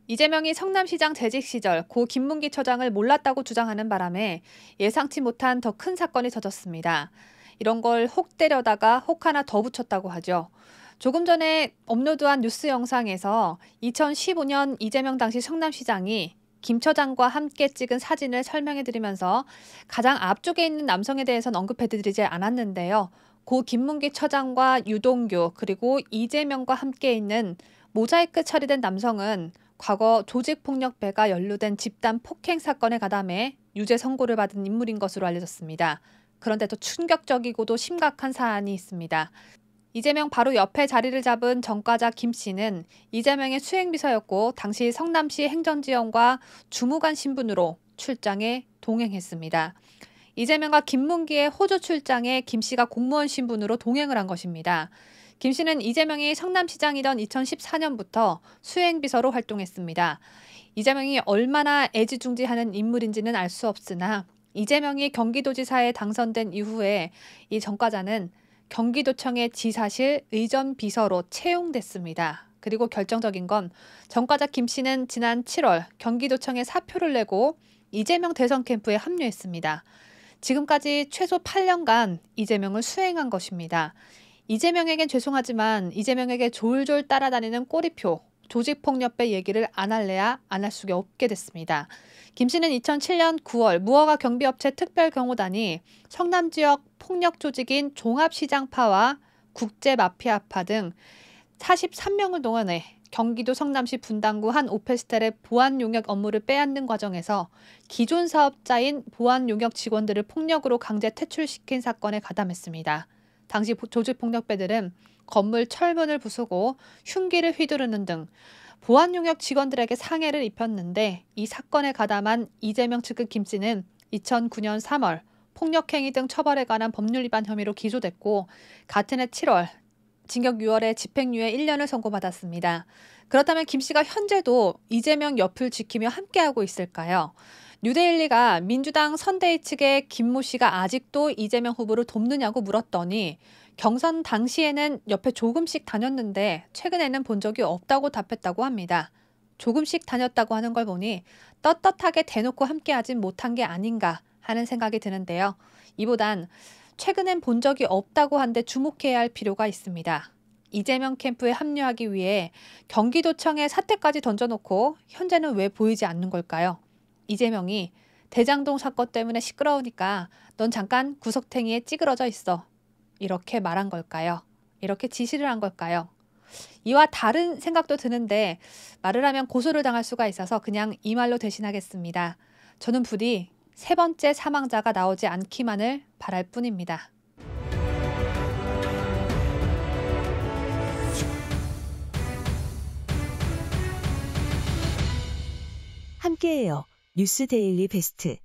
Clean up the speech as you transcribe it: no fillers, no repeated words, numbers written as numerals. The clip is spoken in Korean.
이재명이 성남시장 재직 시절 고 김문기 처장을 몰랐다고 주장하는 바람에 예상치 못한 더 큰 사건이 터졌습니다. 이런 걸 혹 때려다가 혹 하나 더 붙였다고 하죠. 조금 전에 업로드한 뉴스 영상에서 2015년 이재명 당시 성남시장이 김 처장과 함께 찍은 사진을 설명해드리면서 가장 앞쪽에 있는 남성에 대해서는 언급해드리지 않았는데요. 고 김문기 처장과 유동규 그리고 이재명과 함께 있는 모자이크 처리된 남성은 과거 조직폭력배가 연루된 집단 폭행 사건에 가담해 유죄 선고를 받은 인물인 것으로 알려졌습니다. 그런데 또 충격적이고도 심각한 사안이 있습니다. 이재명 바로 옆에 자리를 잡은 전과자 김 씨는 이재명의 수행비서였고 당시 성남시 행정지원과 주무관 신분으로 출장에 동행했습니다. 이재명과 김문기의 호주 출장에 김 씨가 공무원 신분으로 동행을 한 것입니다. 김 씨는 이재명이 성남시장이던 2014년부터 수행비서로 활동했습니다. 이재명이 얼마나 애지중지하는 인물인지는 알 수 없으나 이재명이 경기도지사에 당선된 이후에 이 전과자는 경기도청의 지사실 의전비서로 채용됐습니다. 그리고 결정적인 건 전과자 김 씨는 지난 7월 경기도청에 사표를 내고 이재명 대선 캠프에 합류했습니다. 지금까지 최소 8년간 이재명을 수행한 것입니다. 이재명에겐 죄송하지만 이재명에게 졸졸 따라다니는 꼬리표, 조직폭력배 얘기를 안 할래야 안 할 수가 없게 됐습니다. 김 씨는 2007년 9월 무허가 경비업체 특별경호단이 성남 지역 폭력 조직인 종합시장파와 국제마피아파 등 43명을 동원해 경기도 성남시 분당구 한 오피스텔의 보안 용역 업무를 빼앗는 과정에서 기존 사업자인 보안 용역 직원들을 폭력으로 강제 퇴출시킨 사건에 가담했습니다. 당시 조직폭력배들은 건물 철문을 부수고 흉기를 휘두르는 등 보안 용역 직원들에게 상해를 입혔는데 이 사건에 가담한 이재명 측의 김 씨는 2009년 3월 폭력행위 등 처벌에 관한 법률 위반 혐의로 기소됐고 같은 해 7월 징역 6월에 집행유예 1년을 선고받았습니다. 그렇다면 김 씨가 현재도 이재명 옆을 지키며 함께하고 있을까요? 뉴데일리가 민주당 선대위 측에 김모 씨가 아직도 이재명 후보를 돕느냐고 물었더니 경선 당시에는 옆에 조금씩 다녔는데 최근에는 본 적이 없다고 답했다고 합니다. 조금씩 다녔다고 하는 걸 보니 떳떳하게 대놓고 함께하진 못한 게 아닌가 하는 생각이 드는데요. 이보단 최근엔 본 적이 없다고 한데 주목해야 할 필요가 있습니다. 이재명 캠프에 합류하기 위해 경기도청에 사퇴까지 던져놓고 현재는 왜 보이지 않는 걸까요? 이재명이 대장동 사건 때문에 시끄러우니까 넌 잠깐 구석탱이에 찌그러져 있어. 이렇게 말한 걸까요? 이렇게 지시를 한 걸까요? 이와 다른 생각도 드는데 말을 하면 고소를 당할 수가 있어서 그냥 이 말로 대신하겠습니다. 저는 부디 세 번째 사망자가 나오지 않기만을 바랄 뿐입니다. 함께해요. 뉴스 데일리 베스트.